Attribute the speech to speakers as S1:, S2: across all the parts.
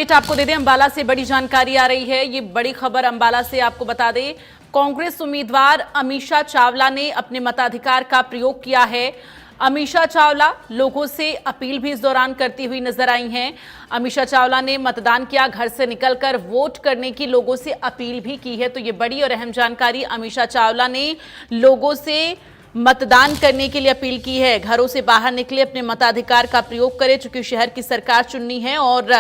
S1: आपको दे दें, अंबाला से बड़ी जानकारी आ रही है। ये बड़ी खबर अंबाला से आपको बता दें, कांग्रेस उम्मीदवार अमीषा चावला ने अपने मताधिकार का प्रयोग किया है। अमीषा चावला लोगों से अपील भी इस दौरान करती हुई नजर आई हैं। अमीषा चावला ने मतदान किया, घर से निकलकर वोट करने की लोगों से अपील भी की है। तो ये बड़ी और अहम जानकारी, अमीषा चावला ने लोगों से मतदान करने के लिए अपील की है। घरों से बाहर निकले, अपने मताधिकार का प्रयोग करें, चूंकि शहर की सरकार चुननी है और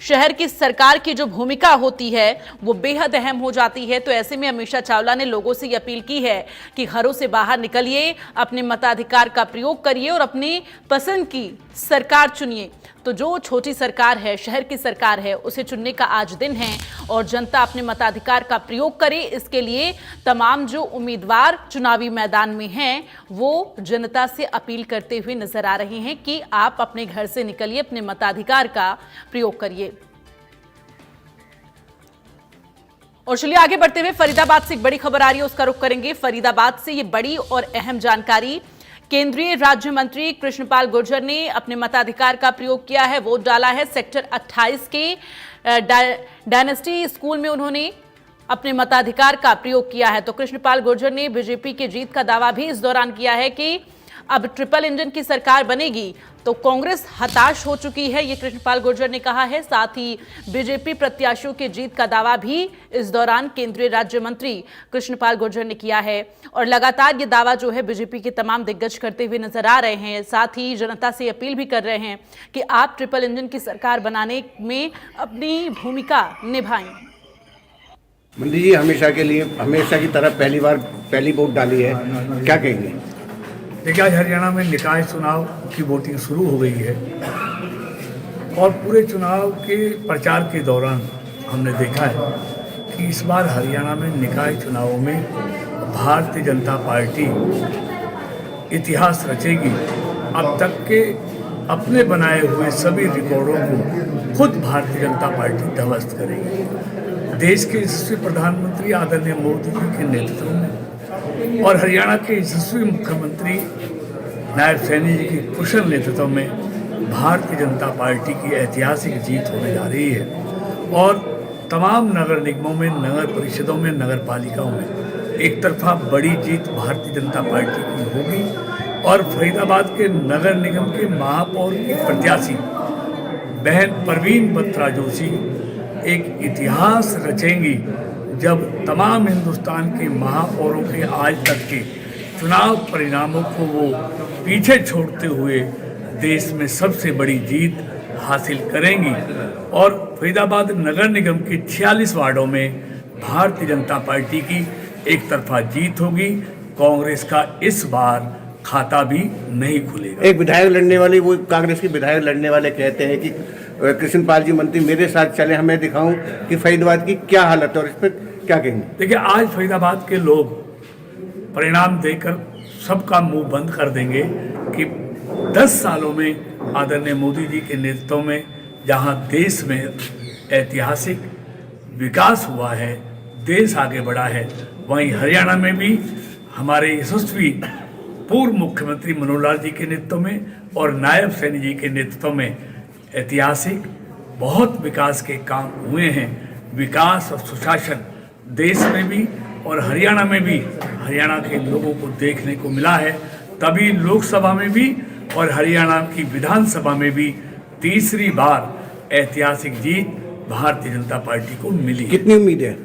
S1: शहर की सरकार की जो भूमिका होती है वो बेहद अहम हो जाती है। तो ऐसे में अमीषा चावला ने लोगों से ये अपील की है कि घरों से बाहर निकलिए, अपने मताधिकार का प्रयोग करिए और अपनी पसंद की सरकार चुनिए। तो जो छोटी सरकार है, शहर की सरकार है, उसे चुनने का आज दिन है और जनता अपने मताधिकार का प्रयोग करे। इसके लिए तमाम जो उम्मीदवार चुनावी मैदान में हैं वो जनता से अपील करते हुए नजर आ रहे हैं कि आप अपने घर से निकलिए, अपने मताधिकार का प्रयोग करिए। और चलिए आगे बढ़ते हुए फरीदाबाद से एक बड़ी खबर आ रही है, उसका रुख करेंगे। फरीदाबाद से ये बड़ी और अहम जानकारी, केंद्रीय राज्य मंत्री कृष्णपाल गुर्जर ने अपने मताधिकार का प्रयोग किया है, वोट डाला है। सेक्टर 28 के डायनेस्टी स्कूल में उन्होंने अपने मताधिकार का प्रयोग किया है। तो कृष्णपाल गुर्जर ने बीजेपी की जीत का दावा भी इस दौरान किया है कि अब ट्रिपल इंजन की सरकार बनेगी तो कांग्रेस हताश हो चुकी है, ये कृष्णपाल गुर्जर ने कहा है। साथ ही बीजेपी प्रत्याशियों की जीत का दावा भी इस दौरान केंद्रीय राज्य मंत्री कृष्णपाल गुर्जर ने किया है। और लगातार ये दावा जो है बीजेपी के तमाम दिग्गज करते हुए नजर आ रहे हैं। साथ ही जनता से अपील भी कर रहे हैं कि आप ट्रिपल इंजन की सरकार बनाने में अपनी भूमिका निभाएं।
S2: मंत्री जी हमेशा की तरह पहली वोट डाली है, क्या कहेंगे?
S3: देखिए, आज हरियाणा में निकाय चुनाव की वोटिंग शुरू हो गई है और पूरे चुनाव के प्रचार के दौरान हमने देखा है कि इस बार हरियाणा में निकाय चुनावों में भारतीय जनता पार्टी इतिहास रचेगी। अब तक के अपने बनाए हुए सभी रिकॉर्डों को खुद भारतीय जनता पार्टी ध्वस्त करेगी। देश के यशस्वी प्रधानमंत्री आदरणीय मोदी जी के नेतृत्व में और हरियाणा के यशस्वी मुख्यमंत्री नायब सैनी जी के कुशल नेतृत्व में भारतीय जनता पार्टी की ऐतिहासिक जीत होने जा रही है। और तमाम नगर निगमों में, नगर परिषदों में, नगर पालिकाओं में एक तरफा बड़ी जीत भारतीय जनता पार्टी की होगी। और फरीदाबाद के नगर निगम के महापौर की प्रत्याशी बहन परवीन बत्रा जोशी एक इतिहास रचेंगी, जब तमाम हिंदुस्तान के महापौरों के आज तक के चुनाव परिणामों को वो पीछे छोड़ते हुए देश में सबसे बड़ी जीत हासिल करेंगी। और फरीदाबाद नगर निगम के 46 वार्डों में भारतीय जनता पार्टी की एक तरफा जीत होगी। कांग्रेस का इस बार खाता भी नहीं खुलेगा।
S2: एक विधायक लड़ने वाले, वो कांग्रेस के विधायक लड़ने वाले कहते हैं कि कृष्णपाल जी मंत्री मेरे साथ चले, हमें दिखाऊं कि फरीदाबाद की क्या हालत है, और इस पर क्या कहेंगे?
S3: देखिए, आज फरीदाबाद के लोग परिणाम देकर सबका मुंह बंद कर देंगे कि 10 सालों में आदरणीय मोदी जी के नेतृत्व में जहां देश में ऐतिहासिक विकास हुआ है, देश आगे बढ़ा है, वहीं हरियाणा में भी हमारे यशस्वी पूर्व मुख्यमंत्री मनोहर लाल जी के नेतृत्व में और नायब सैनी जी के नेतृत्व में ऐतिहासिक बहुत विकास के काम हुए हैं। विकास और सुशासन देश में भी और हरियाणा में भी हरियाणा के लोगों को देखने को मिला है। तभी लोकसभा में भी और हरियाणा की विधानसभा में भी तीसरी बार ऐतिहासिक जीत भारतीय जनता पार्टी को मिली।
S2: कितनी उम्मीद है?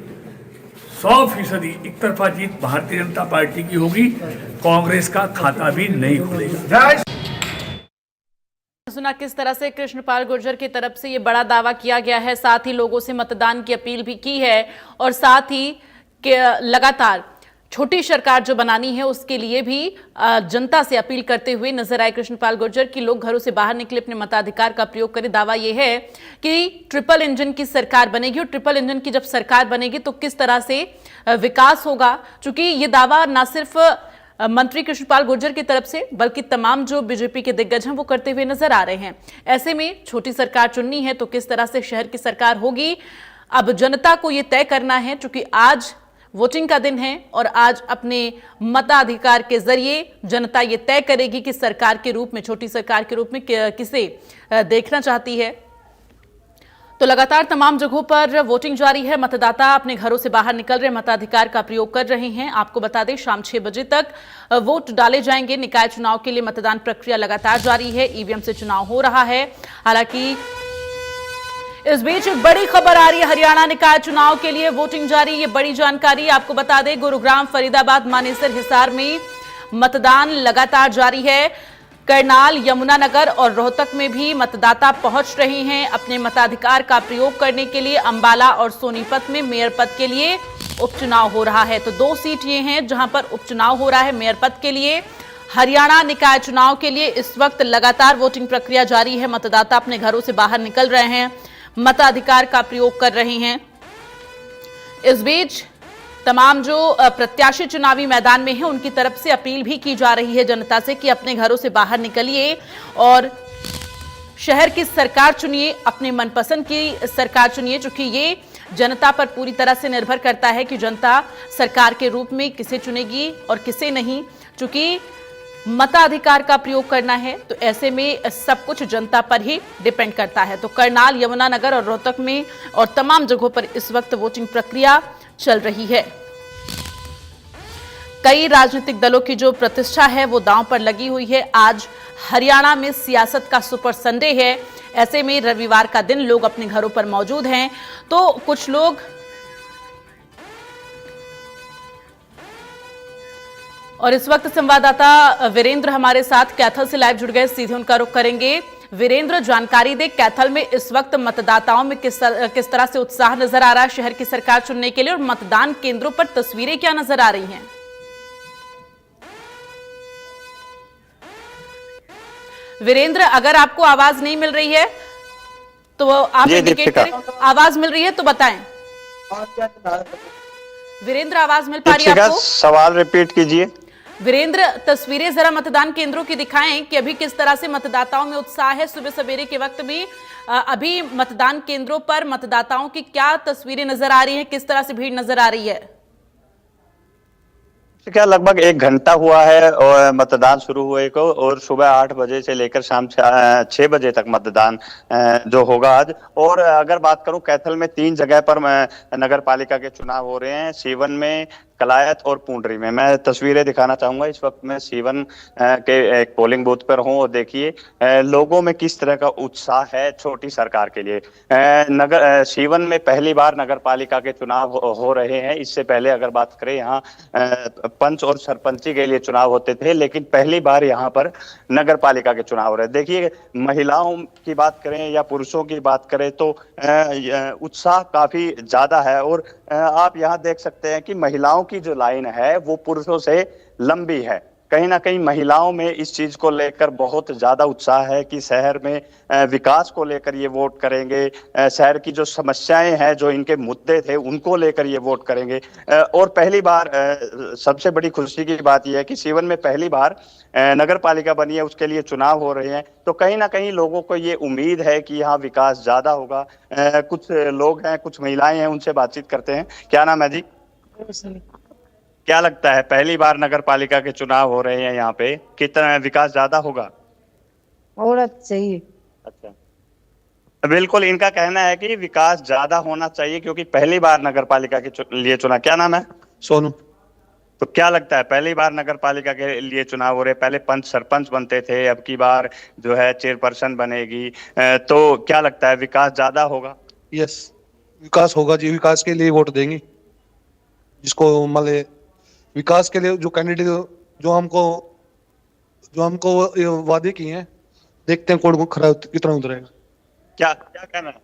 S3: 100% एक तरफा जीत भारतीय जनता पार्टी की होगी। कांग्रेस का खाता भी नहीं खुलेगा।
S1: सुना किस तरह से कृष्णपाल गुर्जर की तरफ से ये बड़ा दावा किया गया है, साथ ही लोगों से मतदान की अपील भी की है और साथ ही लगातार छोटी सरकार जो बनानी है उसके लिए भी जनता से अपील करते हुए नजर आए कृष्णपाल गुर्जर कि लोग घरों से बाहर निकले, अपने मताधिकार का प्रयोग करें। दावा यह है कि ट्रिपल इंजन की सरकार बनेगी और ट्रिपल इंजन की जब सरकार बनेगी तो किस तरह से विकास होगा। चूंकि ये दावा ना सिर्फ मंत्री कृष्णपाल गुर्जर की तरफ से बल्कि तमाम जो बीजेपी के दिग्गज हैं वो करते हुए नजर आ रहे हैं। ऐसे में छोटी सरकार चुननी है तो किस तरह से शहर की सरकार होगी, अब जनता को यह तय करना है। चूंकि आज वोटिंग का दिन है और आज अपने मताधिकार के जरिए जनता ये तय करेगी कि सरकार के रूप में, छोटी सरकार के रूप में किसे देखना चाहती है। तो लगातार तमाम जगहों पर वोटिंग जारी है। मतदाता अपने घरों से बाहर निकल रहे मताधिकार का प्रयोग कर रहे हैं। आपको बता दें, शाम 6 बजे तक वोट डाले जाएंगे। निकाय चुनाव के लिए मतदान प्रक्रिया लगातार जारी है। ईवीएम से चुनाव हो रहा है। हालांकि इस बीच एक बड़ी खबर आ रही है, हरियाणा निकाय चुनाव के लिए वोटिंग जारी। ये बड़ी जानकारी आपको बता दें, गुरुग्राम, फरीदाबाद, मानेसर, हिसार में मतदान लगातार जारी है। करनाल, यमुनानगर और रोहतक में भी मतदाता पहुंच रहे हैं अपने मताधिकार का प्रयोग करने के लिए। अंबाला और सोनीपत में मेयर पद के लिए उपचुनाव हो रहा है। तो 2 सीट ये हैं जहां पर उपचुनाव हो रहा है मेयर पद के लिए। हरियाणा निकाय चुनाव के लिए इस वक्त लगातार वोटिंग प्रक्रिया जारी है। मतदाता अपने घरों से बाहर निकल रहे हैं, मताधिकार का प्रयोग कर रहे हैं। इस बीच तमाम जो प्रत्याशी चुनावी मैदान में हैं, उनकी तरफ से अपील भी की जा रही है जनता से कि अपने घरों से बाहर निकलिए और शहर की सरकार चुनिए, अपने मनपसंद की सरकार चुनिए। चूंकि ये जनता पर पूरी तरह से निर्भर करता है कि जनता सरकार के रूप में किसे चुनेगी और किसे नहीं। चूंकि मताधिकार का प्रयोग करना है तो ऐसे में सब कुछ जनता पर ही डिपेंड करता है। तो करनाल, यमुनानगर और रोहतक में और तमाम जगहों पर इस वक्त वोटिंग प्रक्रिया चल रही है। कई राजनीतिक दलों की जो प्रतिष्ठा है वो दांव पर लगी हुई है। आज हरियाणा में सियासत का सुपर संडे है। ऐसे में रविवार का दिन लोग अपने घरों पर मौजूद हैं। तो कुछ लोग और इस वक्त संवाददाता वीरेंद्र हमारे साथ कैथल से लाइव जुड़ गए, सीधे उनका रुख करेंगे। वीरेंद्र, जानकारी दे, कैथल में इस वक्त मतदाताओं में किस तरह से उत्साह नजर आ रहा है शहर की सरकार चुनने के लिए, और मतदान केंद्रों पर तस्वीरें क्या नजर आ रही हैं? वीरेंद्र, अगर आपको आवाज नहीं मिल रही है तो आप इंडिकेट करें। आवाज मिल रही है तो बताएं। वीरेंद्र, आवाज मिल पा रही है आपको?
S4: सवाल रिपीट कीजिए।
S1: वीरेंद्र, तस्वीरें जरा मतदान केंद्रों की दिखाएं कि अभी किस तरह से मतदाताओं में उत्साह है सुबह सवेरे के वक्त में। अभी मतदान केंद्रों पर मतदाताओं की क्या तस्वीरें नजर आ रही हैं, किस तरह से भीड़ नजर आ रही है?
S4: क्या लगभग 1 घंटा हुआ है और मतदान शुरू हुए को, और सुबह 8 बजे से लेकर शाम 6 बजे तक मतदान जो होगा आज। और अगर बात करूं, कैथल में 3 जगह पर नगर पालिका के चुनाव हो रहे हैं, सीवन में, कलायत और पूंडरी में। मैं तस्वीरें दिखाना चाहूंगा। इस वक्त मैं सीवन के एक पोलिंग बूथ पर हूं और देखिए लोगों में किस तरह का उत्साह है छोटी सरकार के लिए। सीवन में पहली बार नगर पालिका के चुनाव हो रहे हैं। इससे पहले अगर बात करें, यहाँ पंच और सरपंची के लिए चुनाव होते थे, लेकिन पहली बार यहाँ पर नगर पालिका के चुनाव हो रहे हैं। देखिए, महिलाओं की बात करें या पुरुषों की बात करें तो उत्साह काफी ज्यादा है। और आप यहाँ देख सकते हैं कि महिलाओं की जो लाइन है वो पुरुषों से लंबी है। कहीं ना कहीं महिलाओं में इस चीज को लेकर बहुत ज्यादा उत्साह है कि शहर में विकास को लेकर ये वोट करेंगे, शहर की जो समस्याएं हैं, जो इनके मुद्दे थे, उनको लेकर ये वोट करेंगे। और पहली बार सबसे बड़ी खुशी की बात यह है कि सीवन में पहली बार नगर पालिका बनी है, उसके लिए चुनाव हो रहे हैं। तो कहीं ना कहीं लोगों को ये उम्मीद है कि यहाँ विकास ज्यादा होगा। कुछ लोग हैं, कुछ महिलाएं हैं, उनसे बातचीत करते हैं। क्या नाम है जी? क्या लगता है, पहली बार नगर पालिका के चुनाव हो रहे हैं यहाँ पे, कितना विकास ज्यादा होगा?
S5: होना चाहिए।
S4: अच्छा, बिल्कुल, इनका कहना है कि विकास ज्यादा होना चाहिए क्योंकि पहली बार नगर पालिका के लिए चुनाव। क्या नाम है?
S6: सोनू।
S4: तो क्या लगता है, पहली बार नगर पालिका के लिए चुनाव हो रहे, पहले पंच सरपंच बनते थे, अब की बार जो है चेयरपर्सन बनेगी, तो क्या लगता है विकास ज्यादा होगा?
S6: यस, विकास होगा जी। विकास के लिए वोट देंगे, जिसको मतलब विकास के लिए जो कैंडिडेट जो हमको वादे किए हैं, देखते हैं कौन को खरा कितना उतरेगा।
S4: क्या क्या कहना है?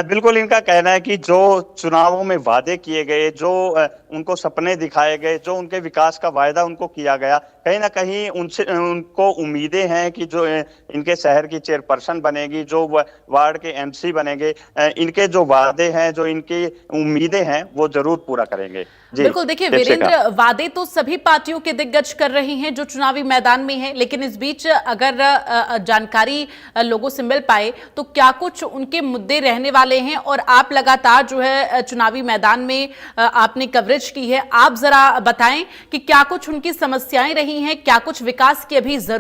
S4: बिल्कुल, इनका कहना है कि जो चुनावों में वादे किए गए, जो उनको सपने दिखाए गए, जो उनके विकास का वायदा उनको किया गया, कहीं ना कहीं उनसे उनको उम्मीदें हैं कि जो इनके शहर की चेयरपर्सन बनेगी, जो वार्ड के एमसी बनेंगे, इनके जो वादे हैं, जो इनकी उम्मीदें हैं, वो जरूर पूरा करेंगे। जी
S1: बिल्कुल, देखिए वीरेंद्र, वादे तो सभी पार्टियों के दिग्गज कर रही हैं जो चुनावी मैदान में है, लेकिन इस बीच अगर जानकारी लोगों से मिल पाए तो क्या कुछ उनके मुद्दे रहने वाले हैं? और आप लगातार जो है चुनावी मैदान में आपने कवरेज की है, आप जरा बताएं कि क्या कुछ उनकी समस्याएं रही हैं, क्या कुछ विकास की अभी जरूरत